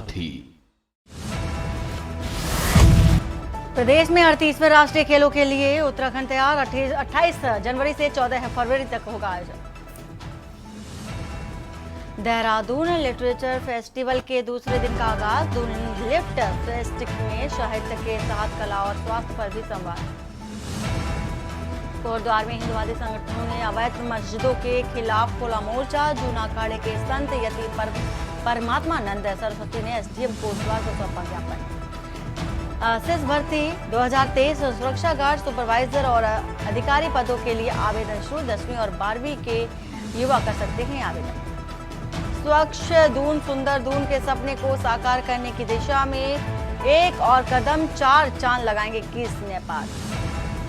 थी। प्रदेश में 38वें राष्ट्रीय खेलों के लिए उत्तराखंड तैयार। 28 जनवरी से 14 फरवरी तक होगा आयोजन। देहरादून लिटरेचर फेस्टिवल के दूसरे दिन का आगाज। दून लिफ्ट फेस्ट में साहित्य के साथ कला और स्वास्थ्य पर भी संवाद। कोटद्वार में हिंदुवादी संगठनों ने अवैध मस्जिदों के खिलाफ खोला मोर्चा। जूना अखाड़े के संत यति परमात्मानंद सरस्वती ने एसडीएम कोटद्वार को सौंपा ज्ञापन। सिस भर्ती 2023 सुरक्षा गार्ड सुपरवाइजर और अधिकारी पदों के लिए आवेदन शुरू। 10वीं और 12वीं के युवा कर सकते हैं आवेदन। स्वच्छ दून सुंदर दून के सपने को साकार करने की दिशा में एक और कदम। 4 चांद लगाएंगे 21 नेपाल।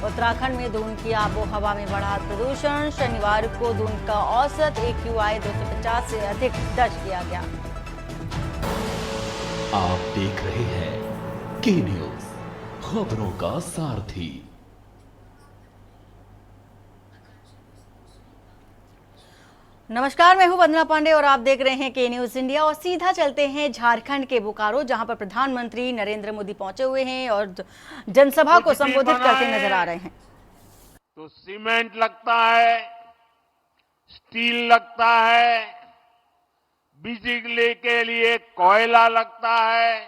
उत्तराखंड में दून की आबो हवा में बढ़ा प्रदूषण। शनिवार को दून का औसत AQI 250 से अधिक दर्ज किया गया। आप देख रहे हैं के न्यूज, खबरों का सारथी। नमस्कार, मैं हूं वंदना पांडे और आप देख रहे हैं के न्यूज इंडिया। और सीधा चलते हैं झारखंड के बोकारो, जहां पर प्रधानमंत्री नरेंद्र मोदी पहुंचे हुए हैं और जनसभा को संबोधित करते नजर आ रहे हैं। तो सीमेंट लगता है, स्टील लगता है, बिजली के लिए कोयला लगता है।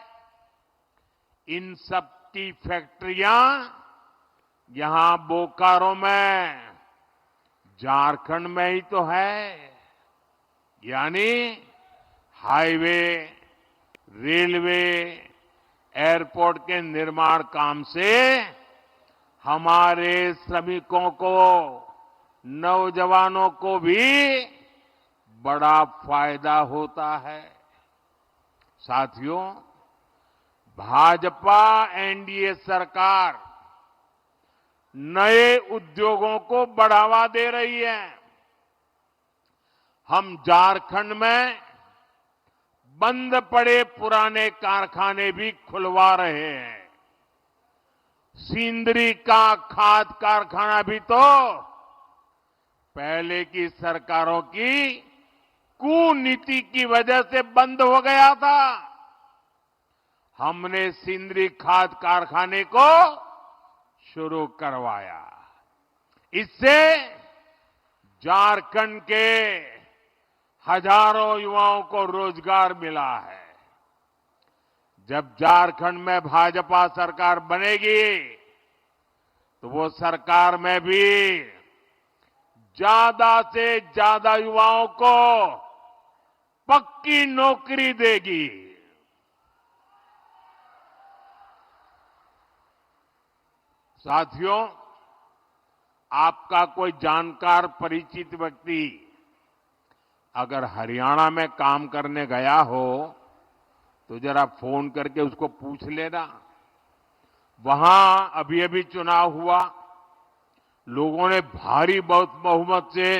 इन सब की फैक्ट्रियां यहां बोकारो में, झारखंड में ही तो है। यानी हाईवे, रेलवे, एयरपोर्ट के निर्माण काम से हमारे श्रमिकों को, नौजवानों को भी बड़ा फायदा होता है। साथियों, भाजपा एनडीए सरकार नए उद्योगों को बढ़ावा दे रही है। हम झारखंड में बंद पड़े पुराने कारखाने भी खुलवा रहे हैं। सिंदरी का खाद कारखाना भी तो पहले की सरकारों की कुनीति की वजह से बंद हो गया था। हमने सिंदरी खाद कारखाने को शुरू करवाया। इससे झारखंड के हजारों युवाओं को रोजगार मिला है। जब झारखंड में भाजपा सरकार बनेगी तो वो सरकार में भी ज्यादा से ज्यादा युवाओं को पक्की नौकरी देगी। साथियों, आपका कोई जानकार परिचित व्यक्ति अगर हरियाणा में काम करने गया हो तो जरा फोन करके उसको पूछ लेना। वहां अभी अभी चुनाव हुआ, लोगों ने भारी बहुत बहुमत से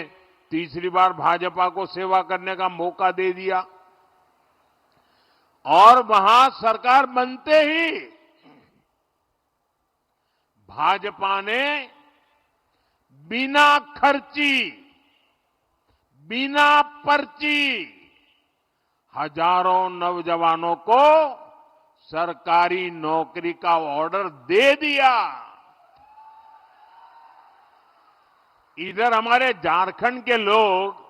तीसरी बार भाजपा को सेवा करने का मौका दे दिया और वहां सरकार बनते ही भाजपा ने बिना खर्ची, बिना पर्ची हजारों नौजवानों को सरकारी नौकरी का ऑर्डर दे दिया। इधर हमारे झारखंड के लोग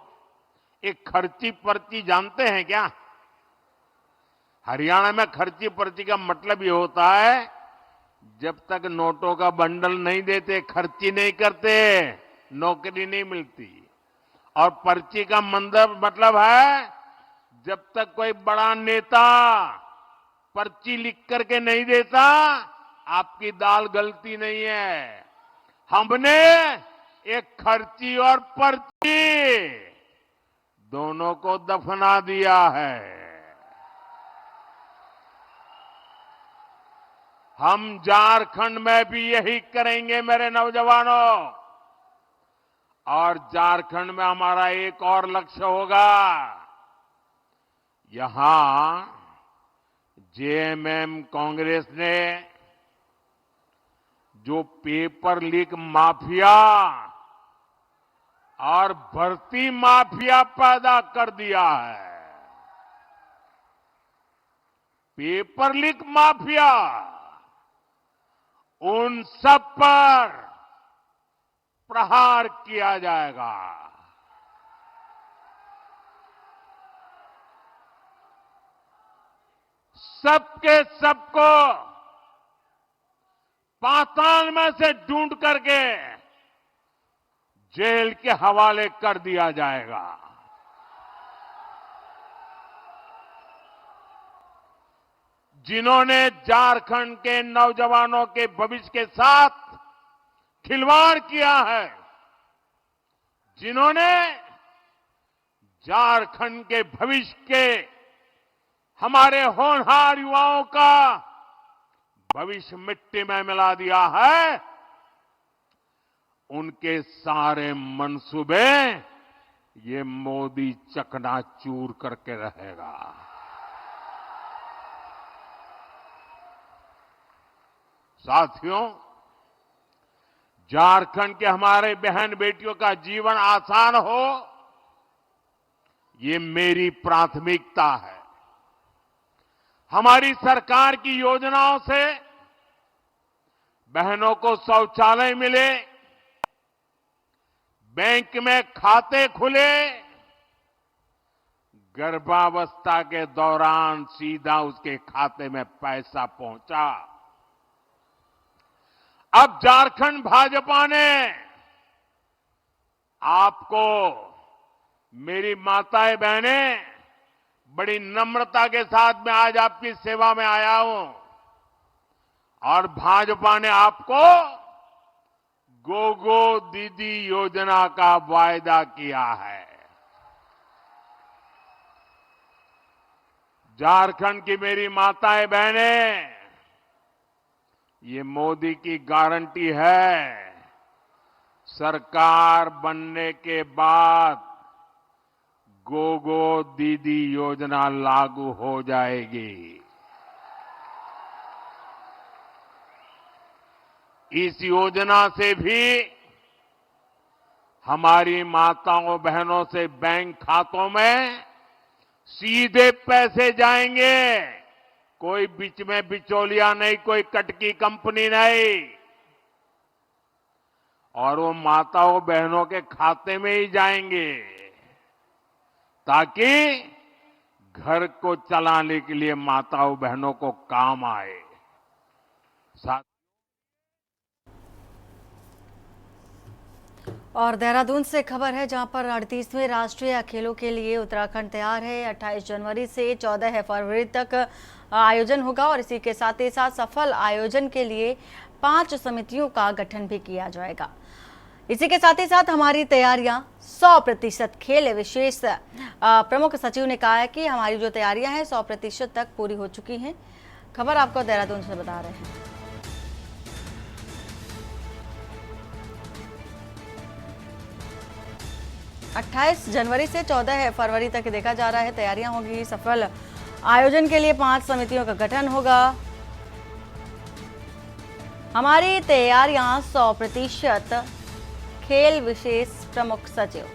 एक खर्ची पर्ची जानते हैं क्या? हरियाणा में खर्ची पर्ची का मतलब ये होता है, जब तक नोटों का बंडल नहीं देते, खर्ची नहीं करते, नौकरी नहीं मिलती। और पर्ची का मतलब है, जब तक कोई बड़ा नेता पर्ची लिख करके नहीं देता, आपकी दाल गलती नहीं है। हमने एक खर्ची और पर्ची दोनों को दफना दिया है। हम झारखंड में भी यही करेंगे मेरे नौजवानों। और झारखंड में हमारा एक और लक्ष्य होगा। यहां जेएमएम कांग्रेस ने जो पेपर लीक माफिया और भर्ती माफिया पैदा कर दिया है, पेपर लीक माफिया, उन सब पर प्रहार किया जाएगा। सबके सबको पाताल में से ढूंढ करके जेल के हवाले कर दिया जाएगा। जिन्होंने झारखंड के नौजवानों के भविष्य के साथ खिलवाड़ किया है, जिन्होंने झारखंड के भविष्य के हमारे होनहार युवाओं का भविष्य मिट्टी में मिला दिया है, उनके सारे मंसूबे ये मोदी चकनाचूर करके रहेगा। साथियों, झारखंड के हमारे बहन बेटियों का जीवन आसान हो, ये मेरी प्राथमिकता है। हमारी सरकार की योजनाओं से बहनों को शौचालय मिले, बैंक में खाते खुले, गर्भावस्था के दौरान सीधा उसके खाते में पैसा पहुंचा। अब झारखंड भाजपा ने आपको, मेरी माताएं बहनें, बड़ी नम्रता के साथ मैं आज आपकी सेवा में आया हूं और भाजपा ने आपको गोगो दीदी योजना का वायदा किया है। झारखंड की मेरी माताएं बहनें, ये मोदी की गारंटी है, सरकार बनने के बाद गोगो दीदी योजना लागू हो जाएगी। इस योजना से भी हमारी माताओं बहनों से बैंक खातों में सीधे पैसे जाएंगे, कोई बीच में बिचौलिया नहीं, कोई कटकी कंपनी नहीं, और वो माताओं बहनों के खाते में ही जाएंगे ताकि घर को चलाने के लिए माताओं बहनों को काम आए। और देहरादून से खबर है, जहां पर 38वें राष्ट्रीय खेलों के लिए उत्तराखंड तैयार है। 28 जनवरी से 14 फरवरी तक आयोजन होगा और इसी के साथ ही साथ सफल आयोजन के लिए 5 समितियों का गठन भी किया जाएगा। इसी के साथ ही साथ हमारी तैयारियां 100% खेल विशेष प्रमुख सचिव ने कहा है कि हमारी जो तैयारियां हैं 100% तक पूरी हो चुकी हैं। खबर आपको देहरादून से बता रहे हैं। अट्ठाईस जनवरी से 14 फरवरी तक देखा जा रहा है तैयारियां होगी। सफल आयोजन के लिए 5 समितियों का गठन होगा। हमारी तैयारियां 100%, खेल विशेष प्रमुख सचिव।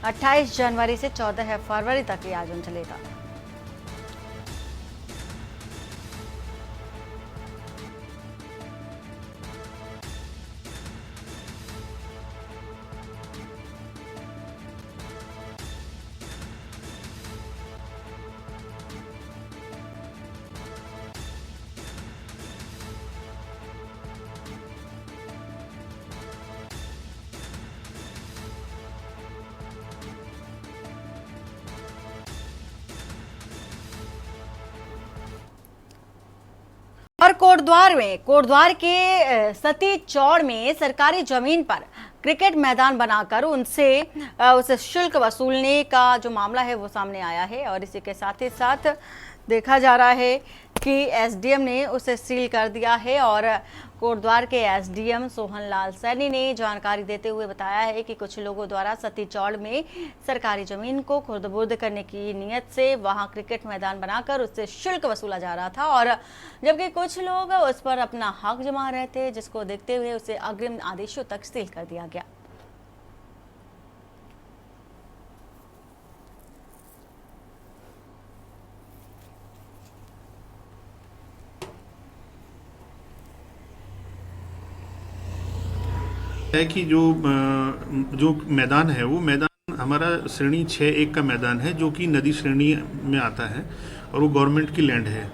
अट्ठाईस जनवरी से 14 फरवरी तक ये आयोजन चलेगा। और कोटद्वार के सती चौड़ में सरकारी जमीन पर क्रिकेट मैदान बनाकर उनसे उस शुल्क वसूलने का जो मामला है वो सामने आया है। और इसी के साथ ही साथ देखा जा रहा है कि एसडीएम ने उसे सील कर दिया है। और कोटद्वार के एसडीएम सोहन लाल सैनी ने जानकारी देते हुए बताया है कि कुछ लोगों द्वारा सती चौड़ में सरकारी जमीन को खुर्द-बुर्द करने की नीयत से वहां क्रिकेट मैदान बनाकर उससे शुल्क वसूला जा रहा था, और जबकि कुछ लोग उस पर अपना हक जमा रहे थे, जिसको देखते हुए उसे अग्रिम आदेशों तक सील कर दिया गया। है कि जो मैदान है वो मैदान हमारा श्रेणी 6-1 का मैदान है, जो कि नदी श्रेणी में आता है और वो गवर्नमेंट की लैंड है।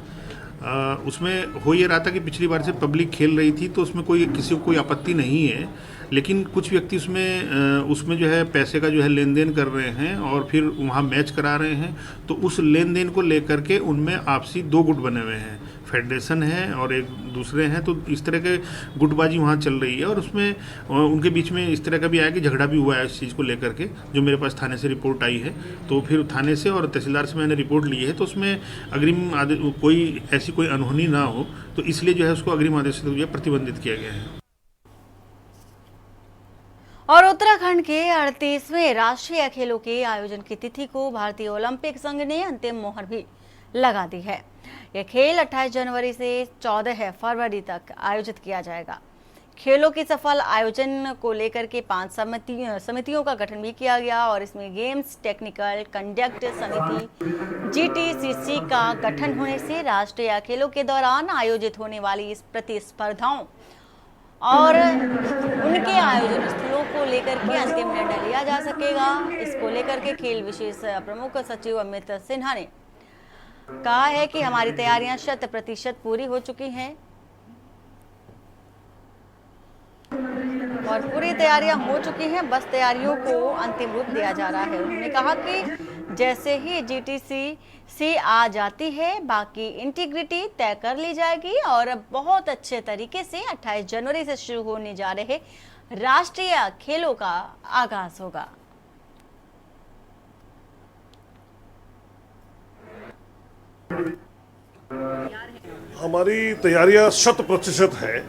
उसमें हो ये रहा था कि पिछली बार से पब्लिक खेल रही थी, तो उसमें किसी को कोई आपत्ति नहीं है, लेकिन कुछ व्यक्ति उसमें जो है पैसे का जो है लेन देन कर रहे हैं और फिर वहाँ मैच करा रहे हैं। तो उस लेन देन को लेकर के उनमें आपसी 2 गुट बने हुए हैं, फेडरेशन है और एक दूसरे हैं। तो इस तरह के गुटबाजी वहाँ चल रही है और उसमें उनके बीच में इस तरह का भी आया कि झगड़ा भी हुआ है इस चीज़ को लेकर के, जो मेरे पास थाने से रिपोर्ट आई है। तो फिर थाने से और तहसीलदार से मैंने रिपोर्ट ली है, तो उसमें अग्रिम कोई ऐसी कोई अनहोनी ना हो, तो इसलिए जो है उसको अग्रिम आदेश से जो है प्रतिबंधित किया गया है। और उत्तराखंड के 38वें राष्ट्रीय खेलों के आयोजन की तिथि को भारतीय ओलंपिक संघ ने अंतिम मोहर भी लगा दी है। यह खेल 28 जनवरी से 14 फरवरी तक आयोजित किया जाएगा। खेलों के सफल आयोजन को लेकर के 5 समितियों का गठन भी किया गया और इसमें गेम्स टेक्निकल कंडक्ट समिति GTCC का गठन होने से राष्ट्रीय खेलों के दौरान आयोजित होने वाली इस प्रतिस्पर्धाओं और उनके आयोजन स्थलों को लेकर के अंतिम निर्णय लिया जा सकेगा। इसको लेकर के खेल विशेष प्रमुख सचिव अमित सिन्हा ने कहा है कि हमारी तैयारियां 100% पूरी हो चुकी हैं और पूरी तैयारियां हो चुकी हैं, बस तैयारियों को अंतिम रूप दिया जा रहा है। उन्होंने कहा कि जैसे ही GTCC आ जाती है, बाकी इंटीग्रिटी तय कर ली जाएगी और बहुत अच्छे तरीके से 28 जनवरी से शुरू होने जा रहे राष्ट्रीय खेलों का आगाज होगा। हमारी तैयारियां 100% है,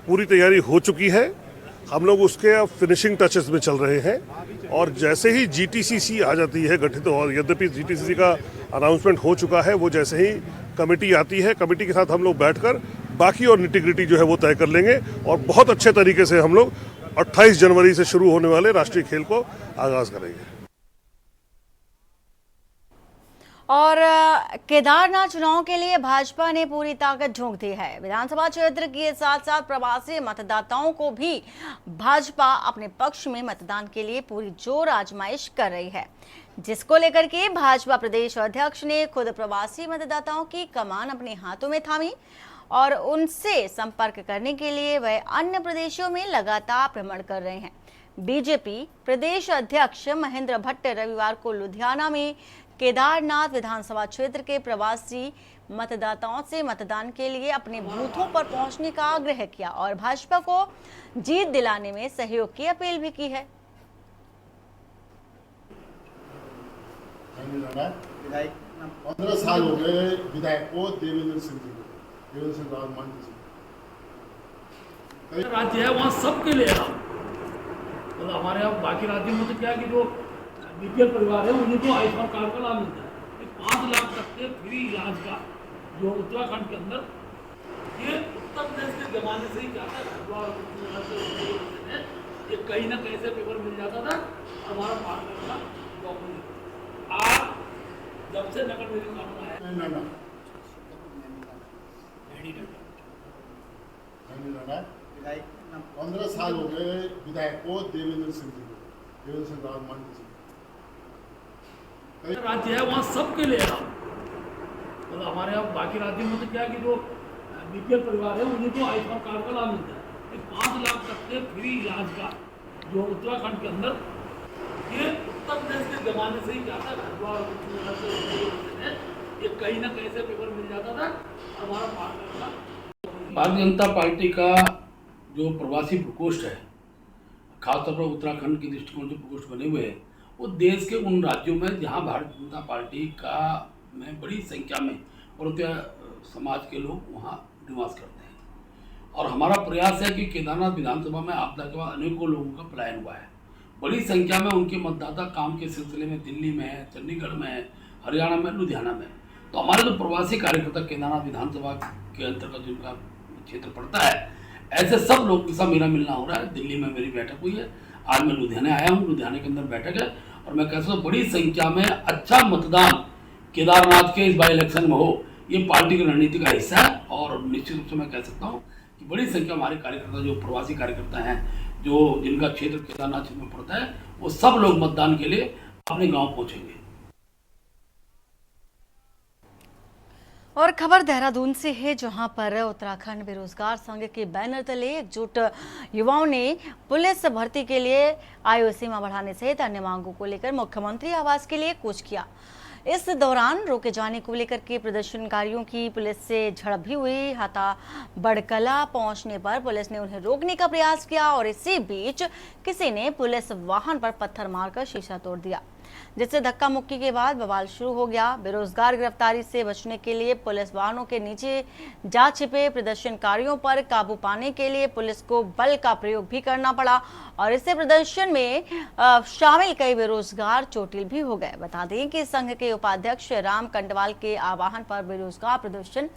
पूरी तैयारी हो चुकी है। हम लोग उसके अब फिनिशिंग टचेस में चल रहे हैं और जैसे ही GTCC आ जाती है गठित, और यद्यपि GTCC का अनाउंसमेंट हो चुका है, वो जैसे ही कमेटी आती है, कमेटी के साथ हम लोग बैठकर बाकी और निटिग्रिटी जो है वो तय कर लेंगे और बहुत अच्छे तरीके से हम लोग 28 जनवरी से शुरू होने वाले राष्ट्रीय खेल को आगाज करेंगे। और केदारनाथ चुनाव के लिए भाजपा ने पूरी ताकत झोंक दी है। विधानसभा क्षेत्र के साथ साथ प्रवासी मतदाताओं को भी भाजपा अपने पक्ष में मतदान के लिए पूरी जोर आजमाइश कर रही है, जिसको लेकर के भाजपा प्रदेश अध्यक्ष ने खुद प्रवासी मतदाताओं की कमान अपने हाथों में थामी और उनसे संपर्क करने के लिए वह अन्य प्रदेशों में लगातार भ्रमण कर रहे हैं। बीजेपी प्रदेश अध्यक्ष महेंद्र भट्ट रविवार को लुधियाना में केदारनाथ विधानसभा क्षेत्र के प्रवासी मतदाताओं से मतदान के लिए अपने बूथों पर पहुंचने का आग्रह किया और भाजपा को जीत दिलाने में सहयोग की अपील भी की है। 15 साल हो गए विधायक को देवेंद्र सिंह जी को, देवेंद्र सिंह रावत मान जी राज्य है वहाँ सबके लिए मतलब हमारे यहाँ बाकी राज्यों में तो क्या कि जो बीपीएल परिवार है उन्हीं को आयुष्मान कार्ड का लाभ मिलता है। 5 लाख तक के फ्री इलाज का जो उत्तराखंड के अंदर, ये उत्तर प्रदेश के जमाने से ही जाता है। ये कहीं ना कहीं से पेपर मिल जाता था और हमारा पार्टनर का डॉक्यूमेंट। आज जब से नगर निगम कानून आया 15 साल हो गए विधायक को देवेंद्र सिंह जी को, देवेंद्र सिंह रावत मान जी राज्य है वहाँ सबके लिए मतलब हमारे यहाँ बाकी राज्यों में तो क्या कि जो बीपीएल परिवार है उन्हीं को आयुष्मान कार्ड का लाभ मिलता है। 5 लाख तक के फ्री इलाज का जो उत्तराखंड के अंदर, ये उत्तर प्रदेश के जमाने से ही जाता है। ये कहीं ना कहीं से पेपर मिल जाता था और हमारा पार्टनर का। भारतीय जनता पार्टी का जो प्रवासी प्रकोष्ठ है, खासतौर पर उत्तराखंड के दृष्टिकोण से प्रकोष्ठ बने हुए हैं, वो देश के उन राज्यों में जहां भारतीय जनता पार्टी का में बड़ी संख्या में भारतीय समाज के लोग वहां निवास करते हैं। और हमारा प्रयास है कि केदारनाथ विधानसभा में आपदा के बाद अनेकों लोगों का पलायन हुआ है। बड़ी संख्या में उनके मतदाता काम के सिलसिले में दिल्ली में है, चंडीगढ़ में है, हरियाणा में, लुधियाना में। तो हमारे जो प्रवासी कार्यकर्ता केदारनाथ विधानसभा के अंतर्गत जिनका क्षेत्र पड़ता है, ऐसे सब लोग के साथ मेरा मिलना हो रहा है। दिल्ली में मेरी बैठक हुई है, आज मैं लुधियाना आया हूँ, लुधियाना के अंदर बैठक है और मैं कहता हूँ बड़ी संख्या में अच्छा मतदान केदारनाथ के इस बाई इलेक्शन में हो, ये पार्टी की रणनीति का हिस्सा है। और निश्चित रूप से मैं कह सकता हूँ कि बड़ी संख्या हमारे कार्यकर्ता जो प्रवासी कार्यकर्ता हैं जो जिनका क्षेत्र केदारनाथ क्षेत्र में पड़ता है, वो सब लोग मतदान के लिए अपने गांव पहुंचेंगे। और खबर देहरादून से है, जहां पर उत्तराखंड बेरोजगार संघ के बैनर तले एकजुट युवाओं ने पुलिस भर्ती के लिए आयु सीमा बढ़ाने सहित अन्य मांगों को लेकर मुख्यमंत्री आवास के लिए कूच किया। इस दौरान रोके जाने को लेकर के प्रदर्शनकारियों की पुलिस से झड़प भी हुई। हाथा बड़कला पहुंचने पर पुलिस ने उन्हें रोकने का प्रयास किया और इसी बीच किसी ने पुलिस वाहन पर पत्थर मारकर शीशा तोड़ दिया, जिससे धक्का मुक्की के बाद बवाल शुरू हो गया। बेरोजगार गिरफ्तारी से बचने के लिए पुलिस वाहनों के नीचे जा छिपे प्रदर्शनकारियों पर काबू पाने के लिए पुलिस को बल का प्रयोग भी करना पड़ा और इससे प्रदर्शन में शामिल कई बेरोजगार चोटिल भी हो गए। बता दें कि संघ के उपाध्यक्ष राम कंडवाल के आह्वान पर बेरोजगार प्रदर्शन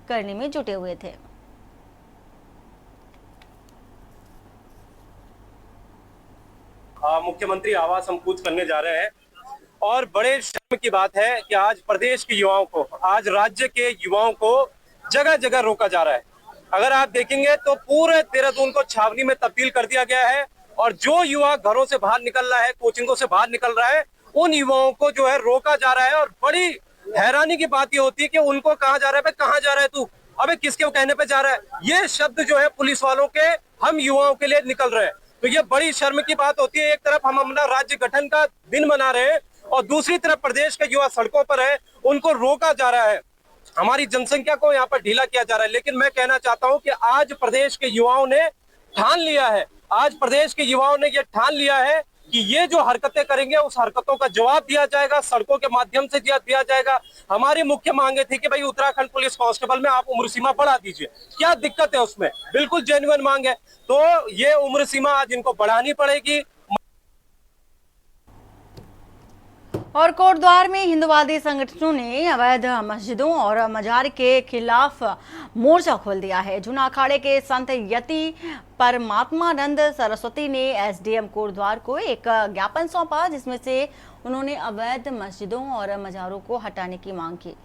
करने में जुटे हुए थे। मुख्यमंत्री आवास हम कूच करने जा रहे हैं और बड़े शर्म की बात है कि आज प्रदेश के युवाओं को, आज राज्य के युवाओं को जगह जगह रोका जा रहा है। अगर आप देखेंगे तो पूरे देहरादून को छावनी में तब्दील कर दिया गया है और जो युवा घरों से बाहर निकल रहा है, कोचिंगों से बाहर निकल रहा है, उन युवाओं को जो है रोका जा रहा है। और बड़ी हैरानी की बात ये होती है कि उनको कहा जा रहा है, कहाँ जा रहा है तू, अबे किसके कहने पे जा रहा है। ये शब्द जो है पुलिस वालों के हम युवाओं के लिए निकल रहे हैं, तो ये बड़ी शर्म की बात होती है। एक तरफ हम अपना राज्य गठन का दिन मना रहे हैं और दूसरी तरफ प्रदेश के युवा सड़कों पर है, उनको रोका जा रहा है, हमारी जनसंख्या को यहाँ पर ढीला किया जा रहा है। लेकिन मैं कहना चाहता हूँ कि आज प्रदेश के युवाओं ने ठान लिया है, आज प्रदेश के युवाओं ने ये ठान लिया है कि ये जो हरकतें करेंगे उस हरकतों का जवाब दिया जाएगा, सड़कों के माध्यम से दिया जाएगा। हमारी मुख्य मांगे थी कि भाई उत्तराखंड पुलिस कांस्टेबल में आप उम्र सीमा बढ़ा दीजिए, क्या दिक्कत है उसमें, बिल्कुल जेन्युइन मांग है। तो ये उम्र सीमा आज इनको बढ़ानी पड़ेगी। और कोटद्वार में हिंदुवादी संगठनों ने अवैध मस्जिदों और मजार के खिलाफ मोर्चा खोल दिया है। जूना अखाड़े के संत यति परमात्मानंद सरस्वती ने एसडीएम कोटद्वार को एक ज्ञापन सौंपा, जिसमें से उन्होंने अवैध मस्जिदों और मजारों को हटाने की मांग की।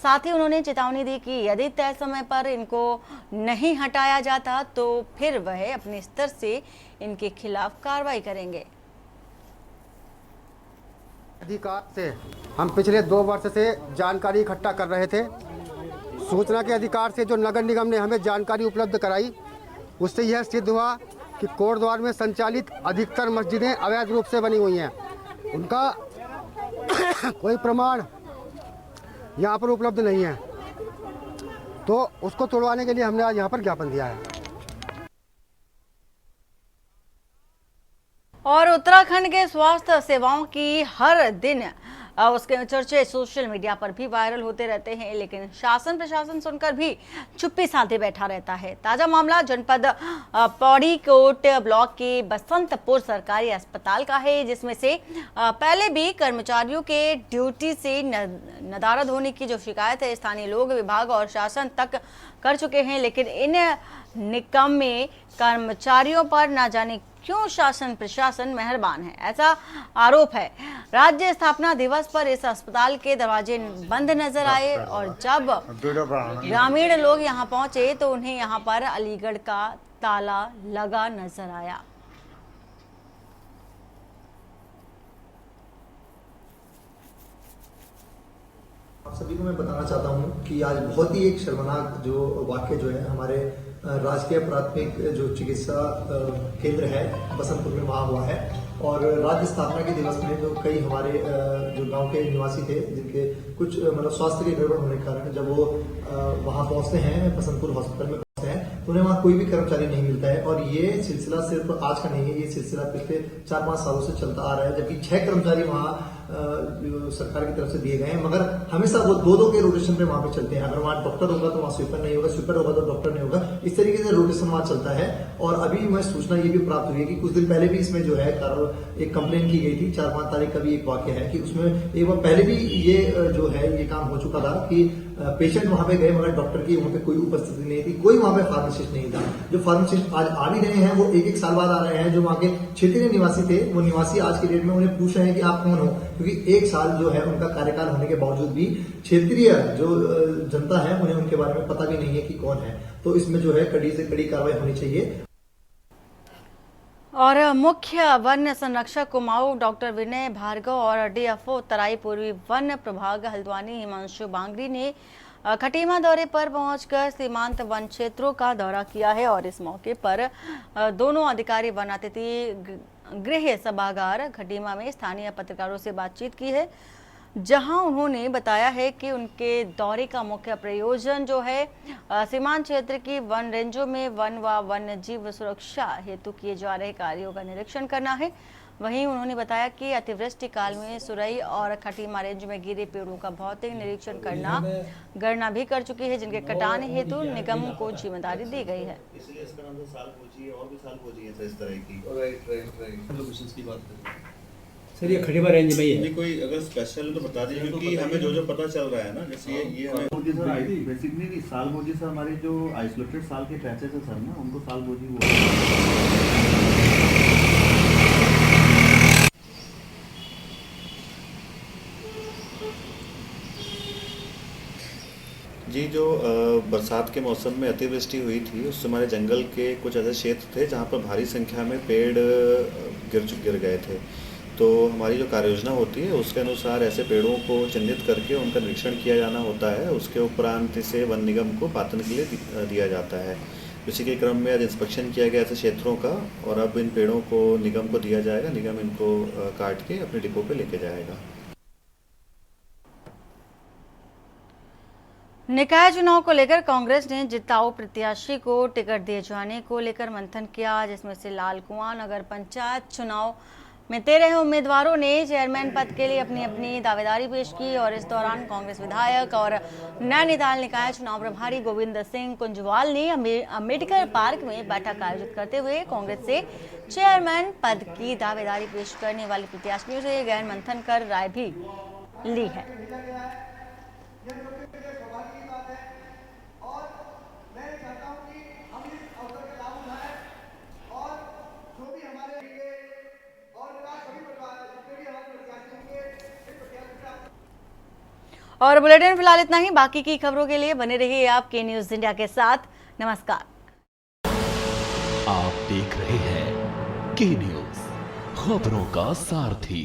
साथ ही उन्होंने चेतावनी दी कि यदि तय समय पर इनको नहीं हटाया जाता तो फिर वह अपने स्तर से इनके खिलाफ कार्रवाई करेंगे। अधिकार से हम पिछले 2 वर्ष से जानकारी इकट्ठा कर रहे थे। सूचना के अधिकार से जो नगर निगम ने हमें जानकारी उपलब्ध कराई, उससे यह सिद्ध हुआ कि कोटद्वार में संचालित अधिकतर मस्जिदें अवैध रूप से बनी हुई हैं। उनका कोई प्रमाण यहाँ पर उपलब्ध नहीं है, तो उसको तोड़वाने के लिए हमने आज यहाँ पर ज्ञापन दिया है। और उत्तराखंड के स्वास्थ्य सेवाओं की हर दिन उसके चर्चे सोशल मीडिया पर भी वायरल होते रहते हैं, लेकिन शासन प्रशासन सुनकर भी चुप्पी साधे बैठा रहता है। ताजा मामला जनपद पौड़ी कोट ब्लॉक के बसंतपुर सरकारी अस्पताल का है, जिसमें से पहले भी कर्मचारियों के ड्यूटी से नदारद होने की जो शिकायत है स्थानीय लोग, विभाग और शासन तक कर चुके हैं, लेकिन इन निकम्मे कर्मचारियों पर न जाने क्यों शासन प्रशासन मेहरबान है, ऐसा आरोप है। राज्य स्थापना दिवस पर इस अस्पताल के दरवाजे बंद नजर आए और जब ग्रामीण लोग यहां पहुंचे तो उन्हें यहां पर अलीगढ़ का ताला लगा नजर आया। आप सभी को मैं बताना चाहता हूं कि आज बहुत ही एक शर्मनाक जो वाक्य जो है हमारे राजकीय प्राथमिक जो चिकित्सा केंद्र है बसंतपुर में वहाँ हुआ है। और राज्य स्थापना के दिवस में जो कई हमारे जो गांव के निवासी थे जिनके कुछ मतलब स्वास्थ्य के गड़बड़ होने के कारण जब वो वहाँ पहुँचते हैं, बसंतपुर हॉस्पिटल में पहुँचते हैं, तो उन्हें वहाँ कोई भी कर्मचारी नहीं मिलता है। और ये सिलसिला सिर्फ आज का नहीं है, ये सिलसिला पिछले 4-5 सालों से चलता आ रहा है, जबकि 6 कर्मचारी वहाँ सरकार की तरफ से दिए गए हैं, मगर हमेशा वो 2-2 के रोटेशन पे वहाँ पे चलते हैं। अगर वहाँ डॉक्टर होगा तो वहाँ स्वीपर नहीं होगा, स्वीपर होगा तो डॉक्टर नहीं होगा, इस तरीके से रोटेशन वहाँ चलता है। और अभी मैं सूचना ये भी प्राप्त हुई है कि कुछ दिन पहले भी इसमें जो है एक कंप्लेन की गई थी, 4-5 तारीख का भी एक वाक्य है कि उसमें एक बार पहले भी ये जो है ये काम हो चुका था कि पेशेंट वहां पे गए मगर डॉक्टर की वहां पे कोई उपस्थिति नहीं थी, कोई वहां पे फार्मासिस्ट नहीं था। जो फार्मासिस्ट आज आ भी रहे हैं वो 1-1 साल बाद आ रहे हैं, जो वहां के क्षेत्रीय निवासी थे वो निवासी आज के डेट में उन्हें पूछ रहे हैं कि आप कौन हो, क्योंकि 1 साल जो है उनका कार्यकाल होने के बावजूद भी क्षेत्रीय जो जनता है उन्हें उनके बारे में पता भी नहीं है कि कौन है। तो इसमें जो है कड़ी से कड़ी कार्रवाई होनी चाहिए। और मुख्य वन संरक्षक कुमाऊं डॉक्टर विनय भार्गव और डीएफओ तराई पूर्वी वन प्रभाग हल्द्वानी हिमांशु बांगरी ने खटीमा दौरे पर पहुंचकर सीमांत वन क्षेत्रों का दौरा किया है और इस मौके पर दोनों अधिकारी वन अतिथि गृह सभागार खटीमा में स्थानीय पत्रकारों से बातचीत की है, जहां उन्होंने बताया है कि उनके दौरे का मुख्य प्रयोजन जो है सीमांत क्षेत्र की वन रेंजों में वन व वन्य जीव सुरक्षा हेतु किए जा रहे कार्यों का निरीक्षण करना है। वहीं उन्होंने बताया कि अतिवृष्टि काल में सुरई और खटीमा रेंज में गिरे पेड़ों का भौतिक निरीक्षण करना गणना भी कर चुकी है, जिनके कटान हेतु निगम को जिम्मेदारी दी गई है। इसलिए इसका नाम है साल पूछिए, और भी साल पूछिए इस तरह की। राइट लोकेशंस की बात करें सर, ये खटीमा रेंज में ही है। कोई अगर स्पेशल तो बता दीजिए, क्योंकि हमें जो पता चल रहा है ना, जैसे ये हमें सर आई थी बेसिकली नहीं साल बोझी सर, हमारी जो आइसोलेटेड साल के पैचेस है सर ना, उनको साल बोझी जी। जो बरसात के मौसम में अतिवृष्टि हुई थी, उससे हमारे जंगल के कुछ ऐसे क्षेत्र थे जहाँ पर भारी संख्या में पेड़ गिर गए थे। तो हमारी जो कार्य योजना होती है उसके अनुसार ऐसे पेड़ों को चिन्हित करके उनका निरीक्षण किया जाना होता है। उसके उपरांत इसे वन निगम को पातन के लिए दिया जाता है। इसी के क्रम में आज इंस्पेक्शन किया गया ऐसे क्षेत्रों का, और अब इन पेड़ों को निगम को दिया जाएगा। निगम इनको काट के अपने डिपो पे लेके जाएगा। निकाय चुनाव को लेकर कांग्रेस ने जिताऊ प्रत्याशी को टिकट दिए जाने को लेकर मंथन किया, जिसमें से लाल कुआं नगर पंचायत चुनाव में 13 उम्मीदवारों ने चेयरमैन पद के लिए अपनी अपनी दावेदारी पेश की। और इस दौरान कांग्रेस विधायक और नैनीताल निकाय चुनाव प्रभारी गोविंद सिंह कुंजवाल ने अम्बेडकर पार्क में बैठक आयोजित करते हुए कांग्रेस से चेयरमैन पद की दावेदारी पेश करने वाले प्रत्याशियों से गहन मंथन कर राय भी ली है। और बुलेटिन फिलहाल इतना ही। बाकी की खबरों के लिए बने रहिए आप के न्यूज इंडिया के साथ। नमस्कार। आप देख रहे हैं के न्यूज, खबरों का सारथी।